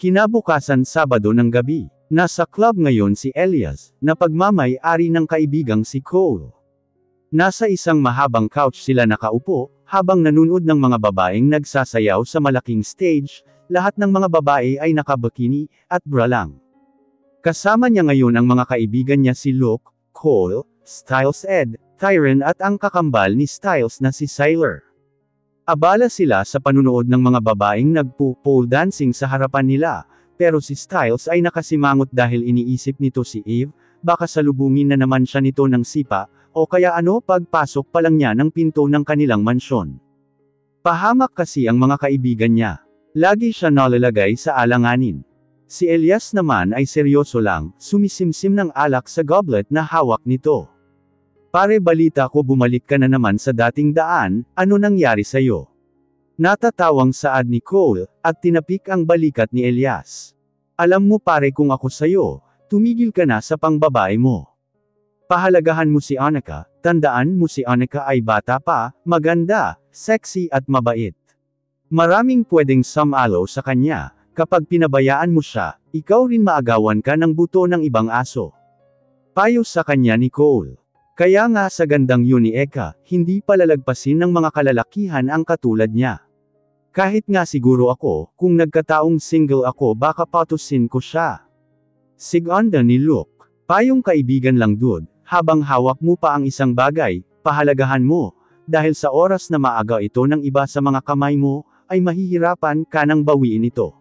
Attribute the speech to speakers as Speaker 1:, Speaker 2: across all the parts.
Speaker 1: Kinabukasan Sabado ng gabi, nasa club ngayon si Elias, na pagmamay-ari ng kaibigang si Cole. Nasa isang mahabang couch sila nakaupo, habang nanunood ng mga babaeng nagsasayaw sa malaking stage, lahat ng mga babae ay nakabikini, at bra lang. Kasama niya ngayon ang mga kaibigan niya si Luke, Cole, Styles Ed, Tyron at ang kakambal ni Styles na si Sylar. Abala sila sa panunood ng mga babaeng nagpo-pole dancing sa harapan nila, pero si Styles ay nakasimangot dahil iniisip nito si Eve, baka salubungin na naman siya nito ng sipa, o kaya pagpasok pa lang niya ng pinto ng kanilang mansyon. Pahamak kasi ang mga kaibigan niya. Lagi siya nalalagay sa alanganin. Si Elias naman ay seryoso lang, sumisimsim ng alak sa goblet na hawak nito. Pare, balita ko bumalik ka na naman sa dating daan, ano nangyari sa'yo? Natatawang saad ni Cole, at tinapik ang balikat ni Elias. Alam mo pare kung ako sa'yo, tumigil ka na sa pangbabae mo. Pahalagahan mo si Annika, tandaan mo si Annika ay bata pa, maganda, sexy at mabait. Maraming pwedeng sumalo sa kanya, kapag pinabayaan mo siya, ikaw rin maagawan ka ng buto ng ibang aso. Payo sa kanya ni Cole. Kaya nga sa gandang yun ni Eka, hindi palalagpasin ng mga kalalakihan ang katulad niya. Kahit nga siguro ako, kung nagkataong single ako baka patusin ko siya. Siganda ni Luke. Payong kaibigan lang dude, habang hawak mo pa ang isang bagay, pahalagahan mo, dahil sa oras na maaga ito ng iba sa mga kamay mo, ay mahihirapan ka nang bawiin ito.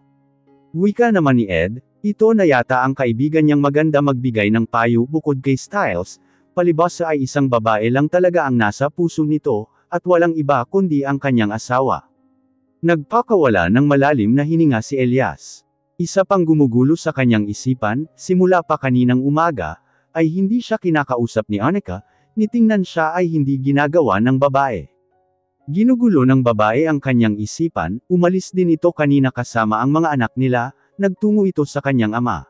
Speaker 1: Wika naman ni Ed, ito na yata ang kaibigan niyang maganda magbigay ng payo bukod kay Styles, palibhasa ay isang babae lang talaga ang nasa puso nito, at walang iba kundi ang kanyang asawa. Nagpakawala ng malalim na hininga si Elias. Isa pang gumugulo sa kanyang isipan, simula pa kaninang umaga, ay hindi siya kinakausap ni Annika, nitingnan siya ay hindi ginagawa ng babae. Ginugulo ng babae ang kanyang isipan, umalis din ito kanina kasama ang mga anak nila, nagtungo ito sa kanyang ama.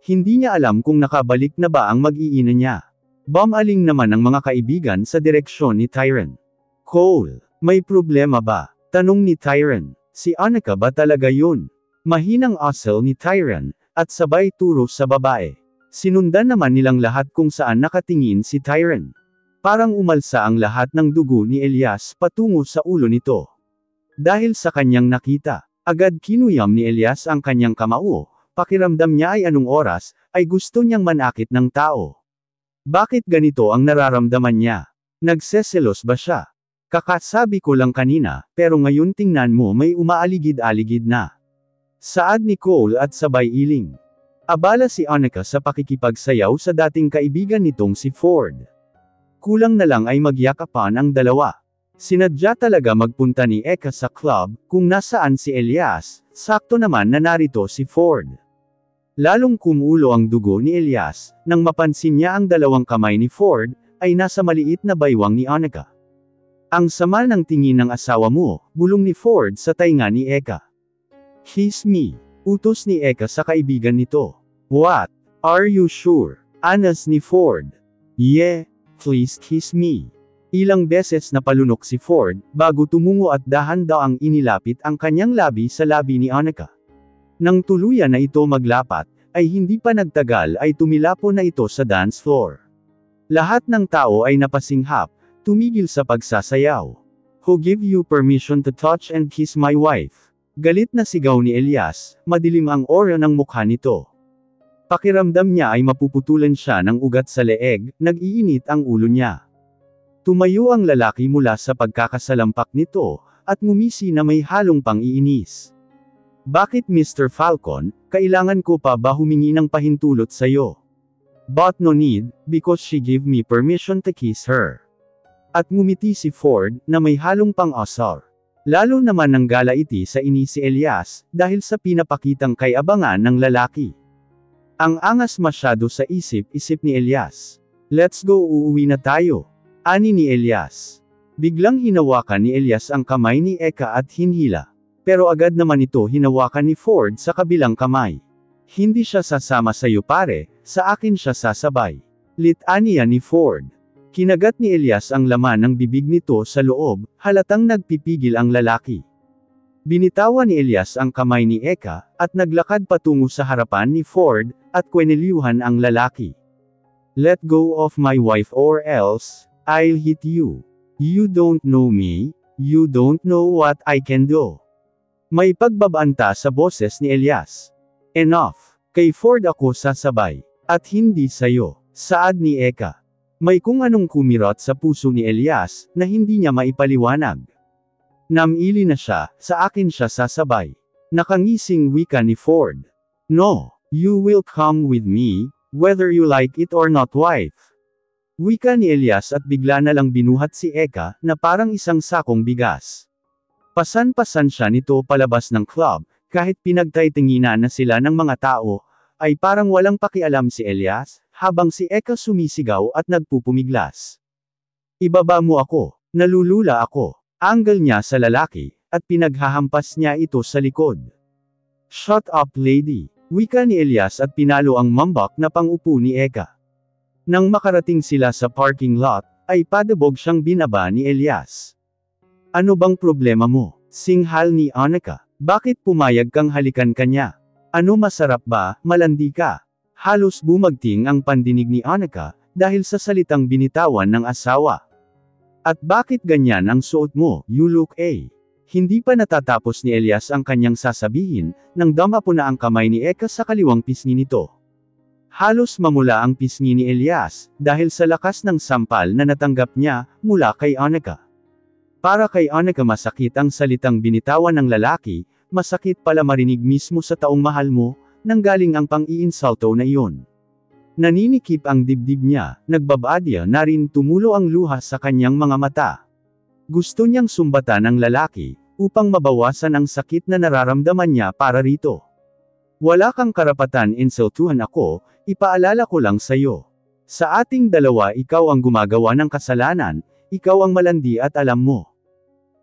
Speaker 1: Hindi niya alam kung nakabalik na ba ang mag-iina niya. Bumaling naman ang mga kaibigan sa direksyon ni Tyron. Cole, may problema ba? Tanong ni Tyron. Si Annika ba talaga yun? Mahinang asal ni Tyron, at sabay turo sa babae. Sinundan naman nilang lahat kung saan nakatingin si Tyron. Parang umalsa ang lahat ng dugo ni Elias patungo sa ulo nito. Dahil sa kanyang nakita, agad kinuyam ni Elias ang kanyang kamao, pakiramdam niya ay anong oras, ay gusto niyang manakit ng tao. Bakit ganito ang nararamdaman niya? Nagseselos ba siya? Kakasabi ko lang kanina, pero ngayon tingnan mo may umaaligid-aligid na. Saad ni Cole at sabay iling. Abala si Annika sa pakikipagsayaw sa dating kaibigan nitong si Ford. Kulang na lang ay magyakapan ang dalawa. Sinadya talaga magpunta ni Eka sa club, kung nasaan si Elias, sakto naman na narito si Ford. Lalong kumulo ang dugo ni Elias, nang mapansin niya ang dalawang kamay ni Ford, ay nasa maliit na baywang ni Annika. Ang sama ng tingin ng asawa mo, bulong ni Ford sa tainga ni Eka. Kiss me, utos ni Eka sa kaibigan nito. What? Are you sure? Anas ni Ford. Yeah, please kiss me. Ilang beses na palunok si Ford, bago tumungo at dahan-daang inilapit ang kanyang labi sa labi ni Annika. Nang tuluyan na ito maglapat, ay hindi pa nagtagal ay tumilapon na ito sa dance floor. Lahat ng tao ay napasinghap, tumigil sa pagsasayaw. Who give you permission to touch and kiss my wife? Galit na sigaw ni Elias, madilim ang aura ng mukha nito. Pakiramdam niya ay mapuputulan siya ng ugat sa leeg, nag-iinit ang ulo niya. Tumayo ang lalaki mula sa pagkakasalampak nito, at ngumisi na may halong pang-iinis. Bakit Mr. Falcon, kailangan ko pa ba humingi ng pahintulot sa'yo? But no need, because she gave me permission to kiss her. At ngumiti si Ford, na may halong pang-asar. Lalo naman ng gala iti sa ini si Elias, dahil sa pinapakitang kay-abangan ng lalaki. Ang angas masyado sa isip-isip ni Elias. Let's go, uuwi na tayo. Ani ni Elias. Biglang hinawakan ni Elias ang kamay ni Eka at hinhila. Pero agad naman ito hinawakan ni Ford sa kabilang kamay. Hindi siya sasama sa'yo pare, sa akin siya sasabay. Litanya ni Ford. Kinagat ni Elias ang laman ng bibig nito sa loob, halatang nagpipigil ang lalaki. Binitawan ni Elias ang kamay ni Eka, at naglakad patungo sa harapan ni Ford, at kwenelyuhan ang lalaki. Let go of my wife or else, I'll hit you. You don't know me, you don't know what I can do. May pagbabanta sa boses ni Elias. Enough. Kay Ford ako sasabay. At hindi sayo. Saad ni Eka. May kung anong kumirot sa puso ni Elias, na hindi niya maipaliwanag. Namili na siya, sa akin siya sasabay. Nakangising wika ni Ford. No, you will come with me, whether you like it or not wife. Wika ni Elias at bigla na lang binuhat si Eka, na parang isang sakong bigas. Pasan-pasan siya nito palabas ng club, kahit pinagtaytinginan na sila ng mga tao, ay parang walang pakialam si Elias, habang si Eka sumisigaw at nagpupumiglas. Ibaba mo ako, nalulula ako. Angle niya sa lalaki, at pinaghahampas niya ito sa likod. Shut up lady, wika ni Elias at pinalo ang mambak na pangupo ni Eka. Nang makarating sila sa parking lot, ay padabog siyang binaba ni Elias. Ano bang problema mo? Singhal ni Annika. Bakit pumayag kang halikan kanya? Ano masarap ba, malandi ka? Halos bumagting ang pandinig ni Annika, dahil sa salitang binitawan ng asawa. At bakit ganyan ang suot mo, you look a. Hindi pa natatapos ni Elias ang kanyang sasabihin, nang damapo na ang kamay ni Eka sa kaliwang pisngi nito. Halos mamula ang pisngi ni Elias, dahil sa lakas ng sampal na natanggap niya, mula kay Annika. Para kay Annika masakit ang salitang binitawan ng lalaki, masakit pala marinig mismo sa taong mahal mo, nanggaling ang pang-iinsulto na iyon. Naninikip ang dibdib niya, nagbabadya na rin tumulo ang luha sa kanyang mga mata. Gusto niyang sumbatan ang lalaki, upang mabawasan ang sakit na nararamdaman niya para rito. Wala kang karapatan insultuhan ako, ipaalala ko lang sa'yo. Sa ating dalawa ikaw ang gumagawa ng kasalanan, ikaw ang malandi at alam mo.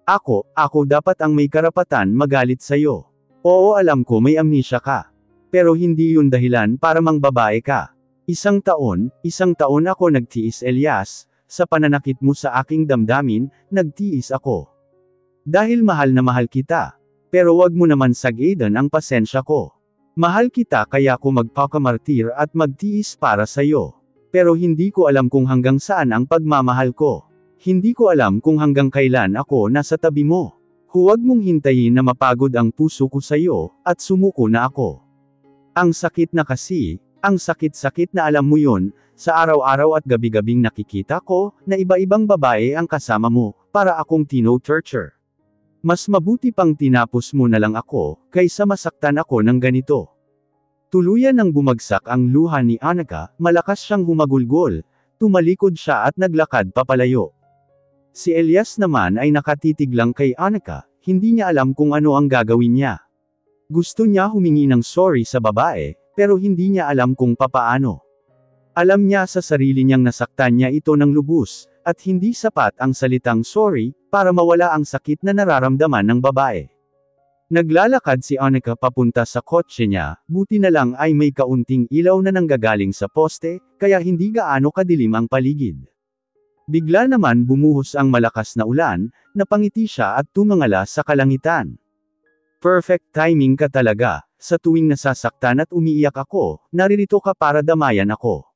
Speaker 1: Ako dapat ang may karapatan magalit sa'yo. Oo alam ko may amnesia ka. Pero hindi yun dahilan para mangbabae ka. Isang taon ako nagtiis Elias, sa pananakit mo sa aking damdamin, nagtiis ako. Dahil mahal na mahal kita. Pero wag mo naman sagidan ang pasensya ko. Mahal kita kaya ako magpakamartir at magtiis para sa'yo. Pero hindi ko alam kung hanggang saan ang pagmamahal ko. Hindi ko alam kung hanggang kailan ako nasa tabi mo. Huwag mong hintayin na mapagod ang puso ko sa'yo, at sumuko na ako. Ang sakit na kasi, ang sakit-sakit na alam mo yun, sa araw-araw at gabi-gabing nakikita ko, na iba-ibang babae ang kasama mo, para akong tino-torture. Mas mabuti pang tinapos mo na lang ako, kaysa masaktan ako ng ganito. Tuluyan nang bumagsak ang luha ni Annika, malakas siyang humagulgol, tumalikod siya at naglakad papalayo. Si Elias naman ay nakatitig lang kay Annika, hindi niya alam kung ano ang gagawin niya. Gusto niya humingi ng sorry sa babae, pero hindi niya alam kung papaano. Alam niya sa sarili niyang nasaktan niya ito ng lubos, at hindi sapat ang salitang sorry, para mawala ang sakit na nararamdaman ng babae. Naglalakad si Annika papunta sa kotse niya, buti na lang ay may kaunting ilaw na nanggagaling sa poste, kaya hindi gaano kadilim ang paligid. Bigla naman bumuhos ang malakas na ulan, napangiti siya at tumangala sa kalangitan. Perfect timing ka talaga, sa tuwing nasasaktan at umiiyak ako, naririto ka para damayan ako.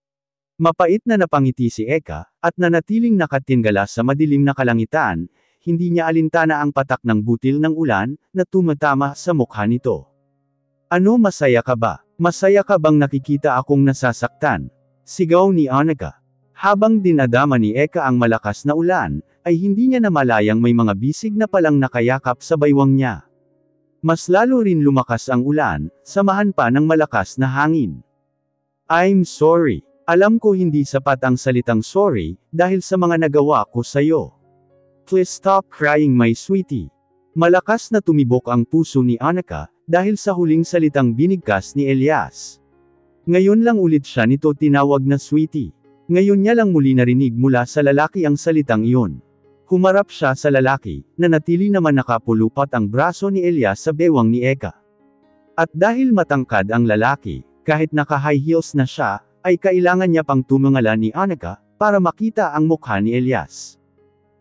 Speaker 1: Mapait na napangiti si Eka, at nanatiling nakatingala sa madilim na kalangitan, hindi niya alintana ang patak ng butil ng ulan, na tumatama sa mukha nito. Ano masaya ka ba? Masaya ka bang nakikita akong nasasaktan? Sigaw ni Annika. Habang dinadama ni Eka ang malakas na ulan, ay hindi niya namalayang may mga bisig na palang nakayakap sa baywang niya. Mas lalo rin lumakas ang ulan, samahan pa ng malakas na hangin. I'm sorry. Alam ko hindi sapat ang salitang sorry, dahil sa mga nagawa ko sa'yo. Please stop crying my sweetie. Malakas na tumibok ang puso ni Annika, dahil sa huling salitang binigkas ni Elias. Ngayon lang ulit siya nito tinawag na sweetie. Ngayon niya lang muli narinig mula sa lalaki ang salitang iyon. Humarap siya sa lalaki, na natili naman nakapulupat ang braso ni Elias sa bewang ni Eka. At dahil matangkad ang lalaki, kahit naka-high heels na siya, ay kailangan niya pang tumangala ni Annika, para makita ang mukha ni Elias.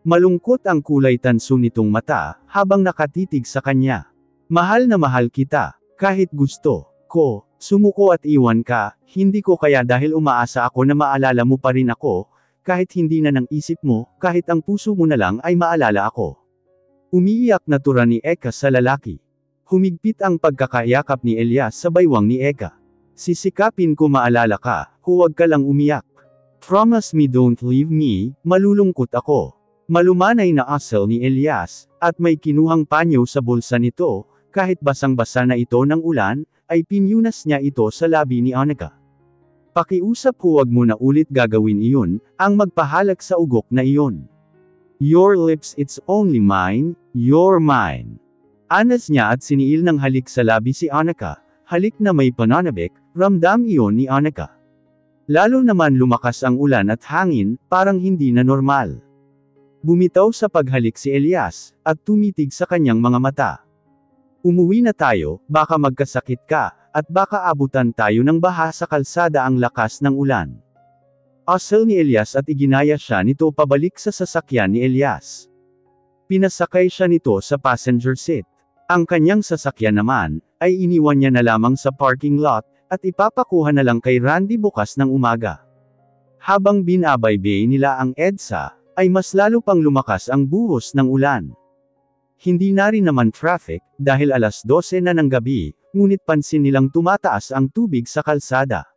Speaker 1: Malungkot ang kulay tanso nitong mata, habang nakatitig sa kanya. Mahal na mahal kita. Kahit gusto ko sumuko at iwan ka, hindi ko kaya dahil umaasa ako na maalala mo pa rin ako, kahit hindi na ng isip mo, kahit ang puso mo na lang ay maalala ako. Umiiyak na tura ni Eka sa lalaki. Humigpit ang pagkakayakap ni Elias sa baywang ni Eka. Sisikapin ko maalala ka, huwag ka lang umiyak. Promise me don't leave me, malulungkot ako. Malumanay na asal ni Elias, at may kinuhang panyo sa bulsa nito, kahit basang-basa na ito ng ulan, ay pinyunas niya ito sa labi ni Annika. Pakiusap huwag mo na ulit gagawin iyon, ang magpahalak sa ugok na iyon. Your lips it's only mine, you're mine. Anas niya at siniil ng halik sa labi si Annika, halik na may pananabik, ramdam iyon ni Annika. Lalo naman lumakas ang ulan at hangin, parang hindi na normal. Bumitaw sa paghalik si Elias, at tumitig sa kanyang mga mata. Umuwi na tayo, baka magkasakit ka, at baka abutan tayo ng baha sa kalsada ang lakas ng ulan. Asal ni Elias at iginaya siya nito pabalik sa sasakyan ni Elias. Pinasakay siya nito sa passenger seat. Ang kanyang sasakyan naman, ay iniwan niya na lamang sa parking lot, at ipapakuha na lang kay Randy bukas ng umaga. Habang binabaybay nila ang EDSA, ay mas lalo pang lumakas ang buhos ng ulan. Hindi na rin naman traffic, dahil 12:00 na ng gabi, ngunit pansin nilang tumataas ang tubig sa kalsada.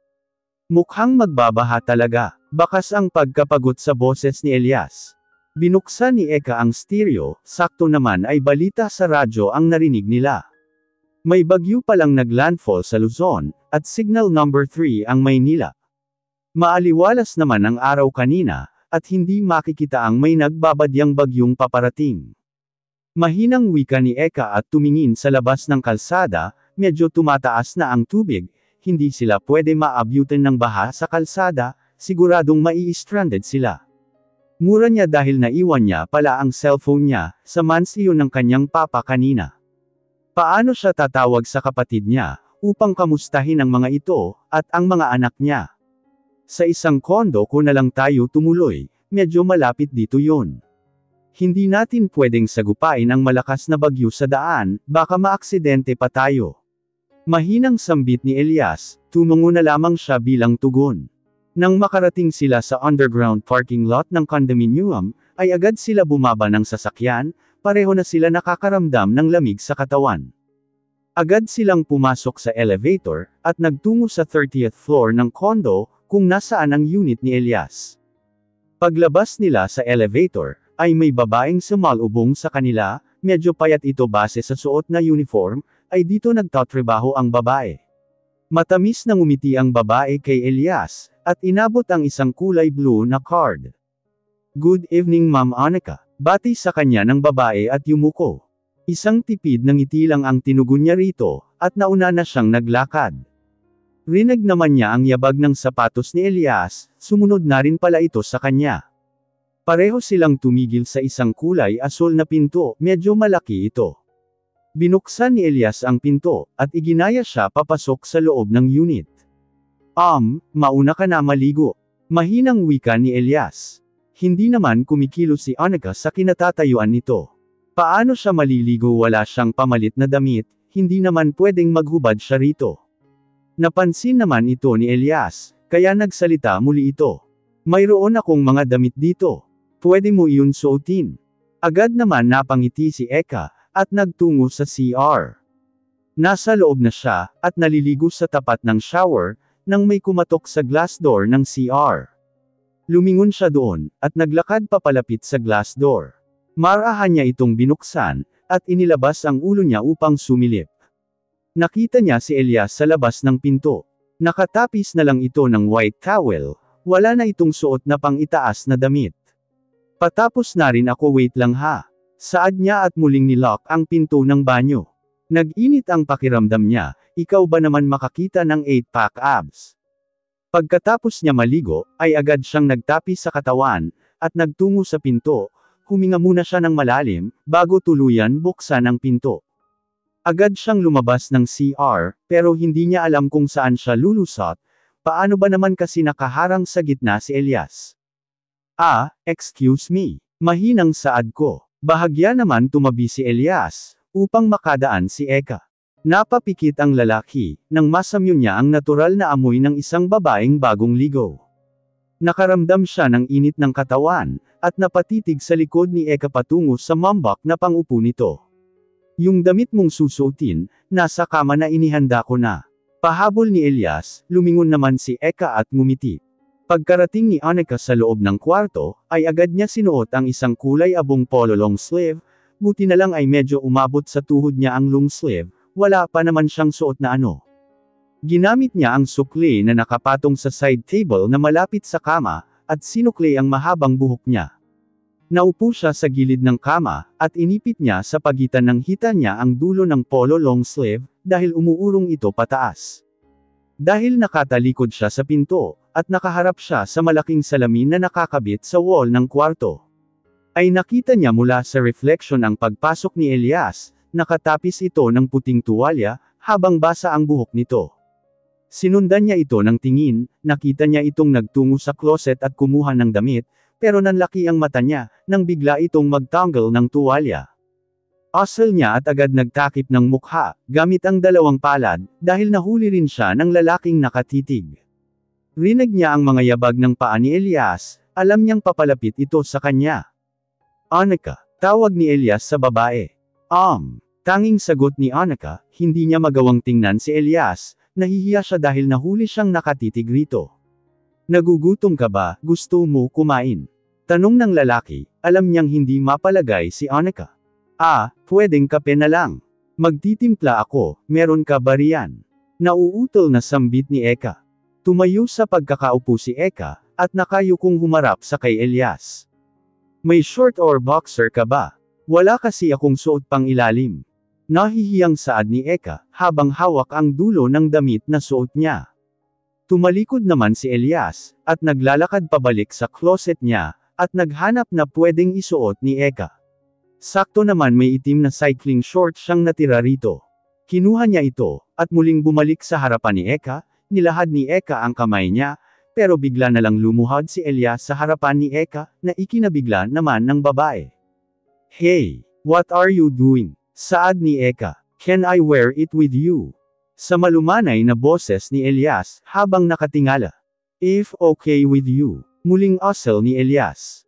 Speaker 1: Mukhang magbabaha talaga, bakas ang pagkapagot sa boses ni Elias. Binuksan ni Eka ang stereo, sakto naman ay balita sa radyo ang narinig nila. May bagyo palang naglandfall sa Luzon, at signal number 3 ang Maynila. Maaliwalas naman ang araw kanina, at hindi makikita ang may nagbabadyang bagyong paparating. Mahinang wika ni Eka at tumingin sa labas ng kalsada, medyo tumataas na ang tubig, hindi sila pwede maabyutan ng baha sa kalsada, siguradong mai-stranded sila. Mura niya dahil naiwan niya pala ang cellphone niya, sa mansiyo ng kanyang papa kanina. Paano siya tatawag sa kapatid niya, upang kamustahin ang mga ito, at ang mga anak niya? Sa isang kondo ko na lang tayo tumuloy, medyo malapit dito yon. Hindi natin pwedeng sagupain ang malakas na bagyo sa daan, baka maaksidente pa tayo. Mahinang sambit ni Elias, tumungo na lamang siya bilang tugon. Nang makarating sila sa underground parking lot ng condominium, ay agad sila bumaba ng sasakyan, pareho na sila nakakaramdam ng lamig sa katawan. Agad silang pumasok sa elevator, at nagtungo sa 30th floor ng condo, kung nasaan ang unit ni Elias. Paglabas nila sa elevator, ay may babaeng sumalubong sa kanila, medyo payat ito base sa suot na uniform, ay dito nagtatrabaho ang babae. Matamis na ngumiti ang babae kay Elias, at inabot ang isang kulay blue na card. Good evening Ma'am Annika, bati sa kanya ng babae at yumuko. Isang tipid na ngiti lang ang tinugon niya rito, at nauna na siyang naglakad. Rinig naman niya ang yabag ng sapatos ni Elias, sumunod na rin pala ito sa kanya. Pareho silang tumigil sa isang kulay asul na pinto, medyo malaki ito. Binuksan ni Elias ang pinto, at iginaya siya papasok sa loob ng unit. Mauna ka na maligo. Mahinang wika ni Elias. Hindi naman kumikilos si Annika sa kinatatayuan nito. Paano siya maliligo wala siyang pamalit na damit, hindi naman pwedeng maghubad siya rito. Napansin naman ito ni Elias, kaya nagsalita muli ito. Mayroon akong mga damit dito. Pwede mo iyon suotin. Agad naman napangiti si Eka, at nagtungo sa CR. Nasa loob na siya, at naliligo sa tapat ng shower, nang may kumatok sa glass door ng CR. Lumingon siya doon, at naglakad papalapit sa glass door. Marahan niya itong binuksan, at inilabas ang ulo niya upang sumilip. Nakita niya si Elias sa labas ng pinto. Nakatapis na lang ito ng white towel, wala na itong suot na pang-itaas na damit. Patapos na rin ako wait lang ha. Saad niya at muling nilock ang pinto ng banyo. Nag-init ang pakiramdam niya, ikaw ba naman makakita ng 8-pack abs? Pagkatapos niya maligo, ay agad siyang nagtapi sa katawan, at nagtungo sa pinto, huminga muna siya ng malalim, bago tuluyan buksan ang pinto. Agad siyang lumabas ng CR, pero hindi niya alam kung saan siya lulusot, paano ba naman kasi nakaharang sa gitna si Elias? Excuse me. Mahinang saad ko. Bahagya naman tumabi si Elias, upang makadaan si Eka. Napapikit ang lalaki, nang masamyo niya ang natural na amoy ng isang babaeng bagong ligo. Nakaramdam siya ng init ng katawan, at napatitig sa likod ni Eka patungo sa mambak na pangupo nito. Yung damit mong susuotin, nasa kama na inihanda ko na. Pahabol ni Elias, lumingon naman si Eka at ngumiti. Pagkarating ni Annika sa loob ng kwarto, ay agad niya sinuot ang isang kulay abong polo long sleeve, buti na lang ay medyo umabot sa tuhod niya ang long sleeve, wala pa naman siyang suot na ano. Ginamit niya ang sukli na nakapatong sa side table na malapit sa kama, at sinukli ang mahabang buhok niya. Naupo siya sa gilid ng kama, at inipit niya sa pagitan ng hita niya ang dulo ng polo long sleeve, dahil umuurong ito pataas. Dahil nakatalikod siya sa pinto, at nakaharap siya sa malaking salamin na nakakabit sa wall ng kwarto, ay nakita niya mula sa reflection ang pagpasok ni Elias, nakatapis ito ng puting tuwalya, habang basa ang buhok nito. Sinundan niya ito ng tingin, nakita niya itong nagtungo sa closet at kumuha ng damit, pero nanlaki ang mata niya, nang bigla itong magtanggal ng tuwalya. Asal niya at agad nagtakip ng mukha, gamit ang dalawang palad, dahil nahuli rin siya ng lalaking nakatitig. Rinig niya ang mga yabag ng paa ni Elias, alam niyang papalapit ito sa kanya. Annika, tawag ni Elias sa babae. Tanging sagot ni Annika, hindi niya magawang tingnan si Elias, nahihiya siya dahil nahuli siyang nakatitig rito. Nagugutom ka ba, gusto mo kumain? Tanong ng lalaki, alam niyang hindi mapalagay si Annika. Pwedeng kape na lang. Magtitimpla ako, meron ka ba riyan? Nauutol na sambit ni Eka. Tumayo sa pagkakaupo si Eka, at nakayukong humarap sa kay Elias. May short or boxer ka ba? Wala kasi akong suot pang ilalim. Nahihiyang saad ni Eka, habang hawak ang dulo ng damit na suot niya. Tumalikod naman si Elias, at naglalakad pabalik sa closet niya, at naghanap na pwedeng isuot ni Eka. Sakto naman may itim na cycling short siyang natira rito. Kinuha niya ito, at muling bumalik sa harapan ni Eka, nilahad ni Eka ang kamay niya, pero bigla na lang lumuhad si Elias sa harapan ni Eka, na ikinabigla naman ng babae. Hey, what are you doing? Saad ni Eka, can I wear it with you? Sa malumanay na boses ni Elias, habang nakatingala. If okay with you. Muling asal ni Elias.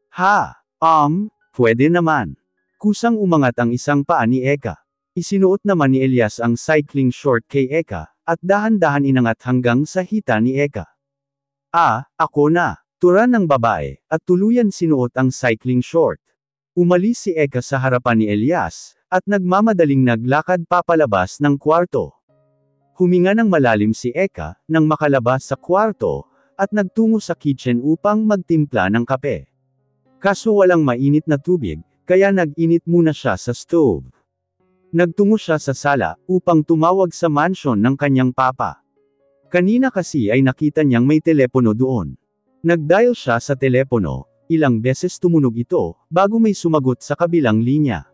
Speaker 1: Pwede naman. Kusang umangat ang isang paa ni Eka. Isinuot naman ni Elias ang cycling short kay Eka, at dahan-dahan inangat hanggang sa hita ni Eka. Ako na. Tura ng babae, at tuluyan sinuot ang cycling short. Umalis si Eka sa harapan ni Elias, at nagmamadaling naglakad papalabas ng kwarto. Huminga ng malalim si Eka, nang makalabas sa kwarto, at nagtungo sa kitchen upang magtimpla ng kape. Kaso walang mainit na tubig, kaya nag-init muna siya sa stove. Nagtungo siya sa sala, upang tumawag sa mansion ng kanyang papa. Kanina kasi ay nakita niyang may telepono doon. Nag-dial siya sa telepono, ilang beses tumunog ito, bago may sumagot sa kabilang linya.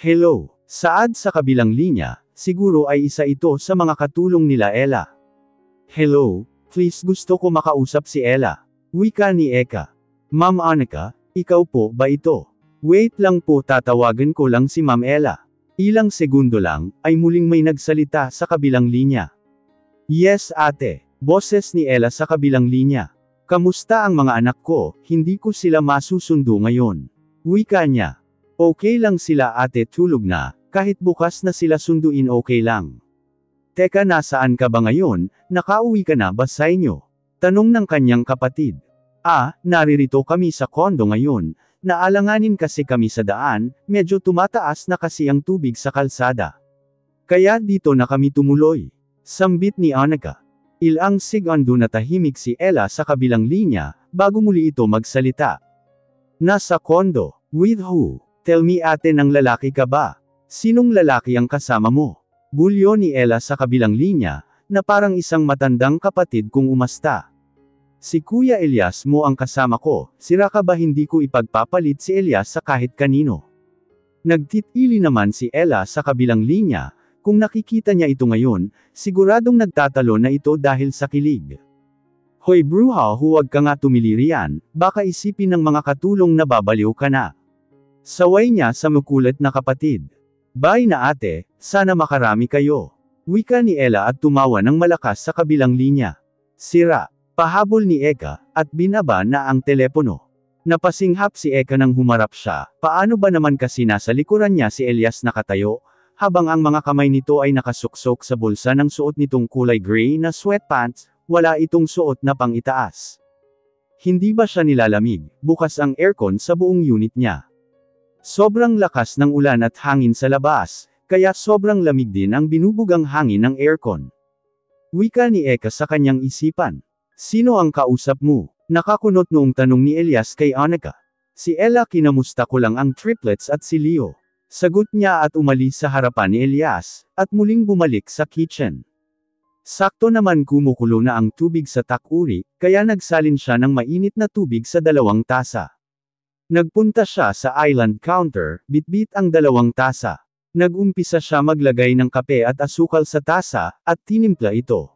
Speaker 1: Hello, saad sa kabilang linya, siguro ay isa ito sa mga katulong nila Ella. Hello, please gusto ko makausap si Ella. Wika ni Eka. Ma'am Annika, ikaw po ba ito? Wait lang po, tatawagan ko lang si Ma'am Ella. Ilang segundo lang, ay muling may nagsalita sa kabilang linya. Yes ate, boses ni Ella sa kabilang linya. Kamusta ang mga anak ko, hindi ko sila masusundo ngayon. Wika niya. Okay lang sila ate, tulog na, kahit bukas na sila sunduin okay lang. Teka, nasaan ka ba ngayon, nakauwi ka na ba sa inyo? Tanong ng kanyang kapatid. Naririto kami sa kondo ngayon. Naalanganin kasi kami sa daan, medyo tumataas na kasi ang tubig sa kalsada. Kaya dito na kami tumuloy. Sambit ni Annika. Ilang segundo na tahimik si Ella sa kabilang linya, bago muli ito magsalita. Nasa kondo. With who? Tell me ate, ng lalaki ka ba? Sinong lalaki ang kasama mo? Bulyo ni Ella sa kabilang linya, na parang isang matandang kapatid kung umasta. Si Kuya Elias mo ang kasama ko, sira ka ba hindi ko ipagpapalit si Elias sa kahit kanino? Nagtitili naman si Ella sa kabilang linya, kung nakikita niya ito ngayon, siguradong nagtatalo na ito dahil sa kilig. Hoy bruha, huwag ka nga tumili riyan, baka isipin ng mga katulong na babaliw ka na. Saway niya sa makulit na kapatid. Bye na ate, sana makarami kayo. Wika ni Ella at tumawa ng malakas sa kabilang linya. Sira. Pahabol ni Eka, at binaba na ang telepono. Napasinghap si Eka nang humarap siya, paano ba naman kasi nasa likuran niya si Elias nakatayo, habang ang mga kamay nito ay nakasuksok sa bulsa ng suot nitong kulay gray na sweatpants, wala itong suot na pang-itaas. Hindi ba siya nilalamig, bukas ang aircon sa buong unit niya. Sobrang lakas ng ulan at hangin sa labas, kaya sobrang lamig din ang binubugang hangin ng aircon. Wika ni Eka sa kanyang isipan. Sino ang kausap mo? Nakakunot noong tanong ni Elias kay Annika. Si Ella, kinamusta ko lang ang triplets at si Leo. Sagot niya at umalis sa harapan ni Elias, at muling bumalik sa kitchen. Sakto naman kumukulo na ang tubig sa takuri, kaya nagsalin siya ng mainit na tubig sa 2 tasa. Nagpunta siya sa island counter, bitbit ang 2 tasa. Nag-umpisa siya maglagay ng kape at asukal sa tasa, at tinimpla ito.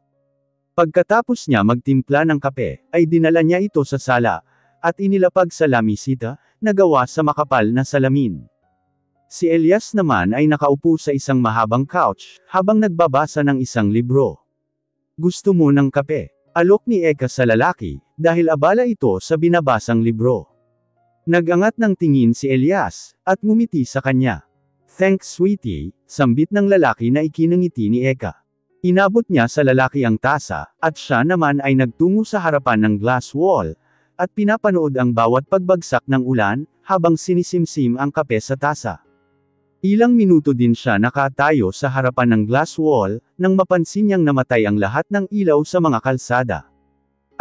Speaker 1: Pagkatapos niya magtimpla ng kape, ay dinala niya ito sa sala, at inilapag sa lamisita, na gawa sa makapal na salamin. Si Elias naman ay nakaupo sa isang mahabang couch, habang nagbabasa ng isang libro. Gusto mo ng kape? Alok ni Eka sa lalaki, dahil abala ito sa binabasang libro. Nagangat ng tingin si Elias, at ngumiti sa kanya. Thanks sweetie, sambit ng lalaki na ikinangiti ni Eka. Inabot niya sa lalaki ang tasa, at siya naman ay nagtungo sa harapan ng glass wall, at pinapanood ang bawat pagbagsak ng ulan, habang sinisimsim ang kape sa tasa. Ilang minuto din siya nakatayo sa harapan ng glass wall, nang mapansin niyang namatay ang lahat ng ilaw sa mga kalsada.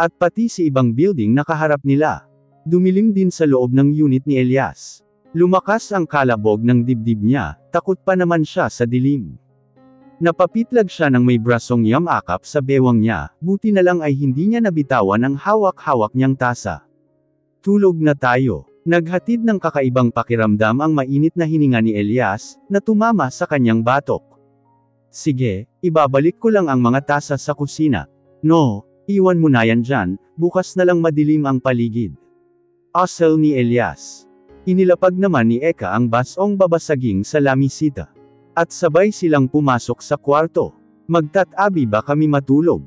Speaker 1: At pati si ibang building nakaharap nila. Dumilim din sa loob ng unit ni Elias. Lumakas ang kalabog ng dibdib niya, takot pa naman siya sa dilim. Napapitlag siya ng may brasong yamakap sa bewang niya, buti na lang ay hindi niya nabitawan ang hawak-hawak niyang tasa. Tulog na tayo. Naghatid ng kakaibang pakiramdam ang mainit na hininga ni Elias, na tumama sa kanyang batok. Sige, ibabalik ko lang ang mga tasa sa kusina. No, iwan mo na yan dyan, bukas na lang madilim ang paligid. Asal ni Elias. Inilapag naman ni Eka ang basong babasaging sa lamisita. At sabay silang pumasok sa kwarto. Magtatabi ba kami matulog?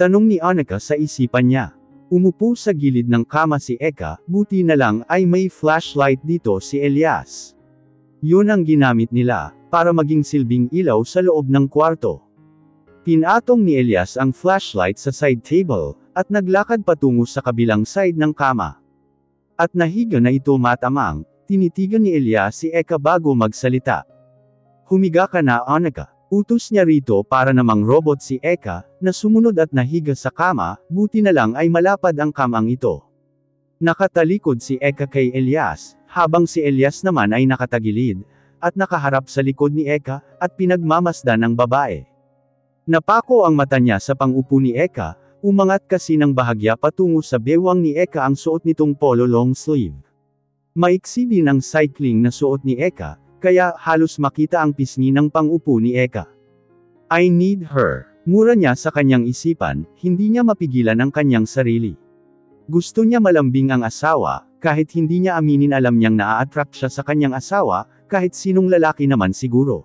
Speaker 1: Tanong ni Annika sa isipan niya. Umupo sa gilid ng kama si Eka, buti na lang ay may flashlight dito si Elias. Yun ang ginamit nila, para maging silbing ilaw sa loob ng kwarto. Pinatong ni Elias ang flashlight sa side table, at naglakad patungo sa kabilang side ng kama. At nahiga na ito matamang, tinitigan ni Elias si Eka bago magsalita. Humiga ka na Annika. Utos niya rito para namang robot si Eka, na sumunod at nahiga sa kama, buti na lang ay malapad ang kamang ito. Nakatalikod si Eka kay Elias, habang si Elias naman ay nakatagilid, at nakaharap sa likod ni Eka, at pinagmamasdan ng babae. Napako ang mata niya sa pangupo ni Eka, umangat kasi ng bahagya patungo sa bewang ni Eka ang suot nitong polo long sleeve. Maiksi din ang cycling na suot ni Eka, kaya halos makita ang pisngi ng pangupo ni Eka. I need her. Mura niya sa kanyang isipan, hindi niya mapigilan ang kanyang sarili. Gusto niya malambing ang asawa, kahit hindi niya aminin alam niyang naa-attract siya sa kanyang asawa, kahit sinong lalaki naman siguro.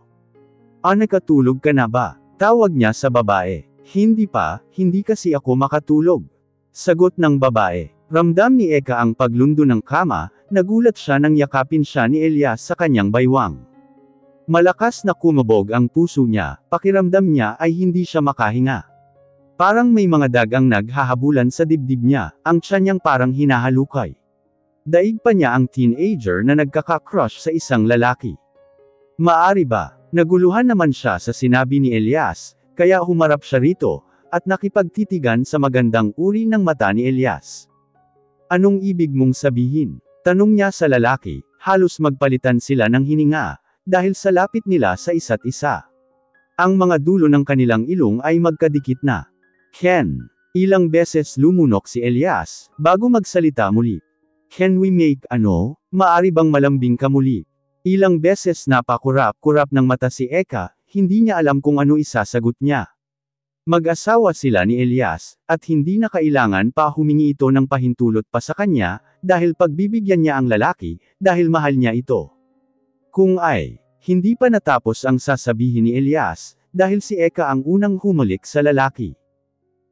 Speaker 1: Annika, tulog ka na ba? Tawag niya sa babae. Hindi pa, hindi kasi ako makatulog. Sagot ng babae. Ramdam ni Eka ang paglundo ng kama, nagulat siya nang yakapin siya ni Elias sa kanyang baywang. Malakas na kumabog ang puso niya, pakiramdam niya ay hindi siya makahinga. Parang may mga dagang naghahabulan sa dibdib niya, ang tiyan niyang parang hinahalukay. Daig pa niya ang teenager na nagkaka-crush sa isang lalaki. Maari ba? Naguluhan naman siya sa sinabi ni Elias, kaya humarap siya rito, at nakipagtitigan sa magandang uri ng mata ni Elias. Anong ibig mong sabihin? Tanong niya sa lalaki, halos magpalitan sila ng hininga, dahil sa lapit nila sa isa't isa. Ang mga dulo ng kanilang ilong ay magkadikit na. Ken. Ilang beses lumunok si Elias, bago magsalita muli. Can we make ano? Maari bang malambing ka muli? Ilang beses napakurap-kurap ng mata si Eka, hindi niya alam kung ano isasagot niya. Mag-asawa sila ni Elias, at hindi na kailangan pa humingi ito ng pahintulot pa sa kanya, dahil pagbibigyan niya ang lalaki, dahil mahal niya ito. Kung ay Hindi pa natapos ang sasabihin ni Elias, dahil si Eka ang unang humalik sa lalaki.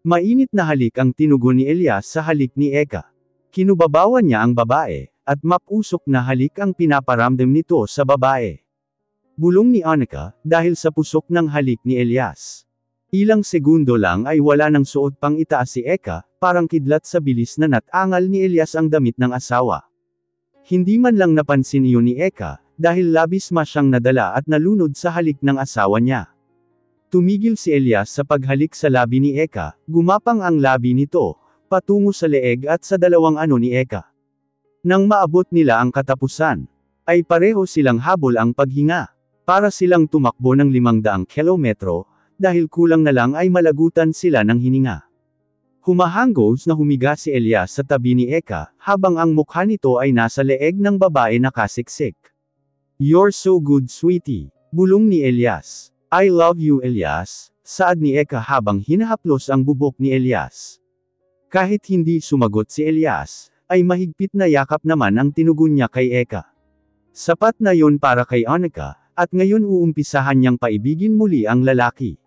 Speaker 1: Mainit na halik ang tinugon ni Elias sa halik ni Eka. Kinubabawan niya ang babae, at mapusok na halik ang pinaparamdam nito sa babae. Bulong ni Annika, dahil sa pusok ng halik ni Elias. Ilang segundo lang ay wala nang suot pang itaas si Eka, parang kidlat sa bilis na natangal ni Elias ang damit ng asawa. Hindi man lang napansin iyon ni Eka, dahil labis siyang nadala at nalunod sa halik ng asawa niya. Tumigil si Elias sa paghalik sa labi ni Eka, gumapang ang labi nito, patungo sa leeg at sa dalawang ano ni Eka. Nang maabot nila ang katapusan, ay pareho silang habol ang paghinga. Para silang tumakbo ng 500 kilometro, dahil kulang na lang ay malagutan sila ng hininga. Humahanggos na humiga si Elias sa tabi ni Eka, habang ang mukha nito ay nasa leeg ng babae na kasiksik. "You're so good, sweetie," bulong ni Elias. "I love you, Elias," saad ni Eka habang hinahaplos ang bubok ni Elias. Kahit hindi sumagot si Elias, ay mahigpit na yakap naman ang tinugon niya kay Eka. Sapat na yon para kay Annika, at ngayon uumpisahan niyang paibigin muli ang lalaki.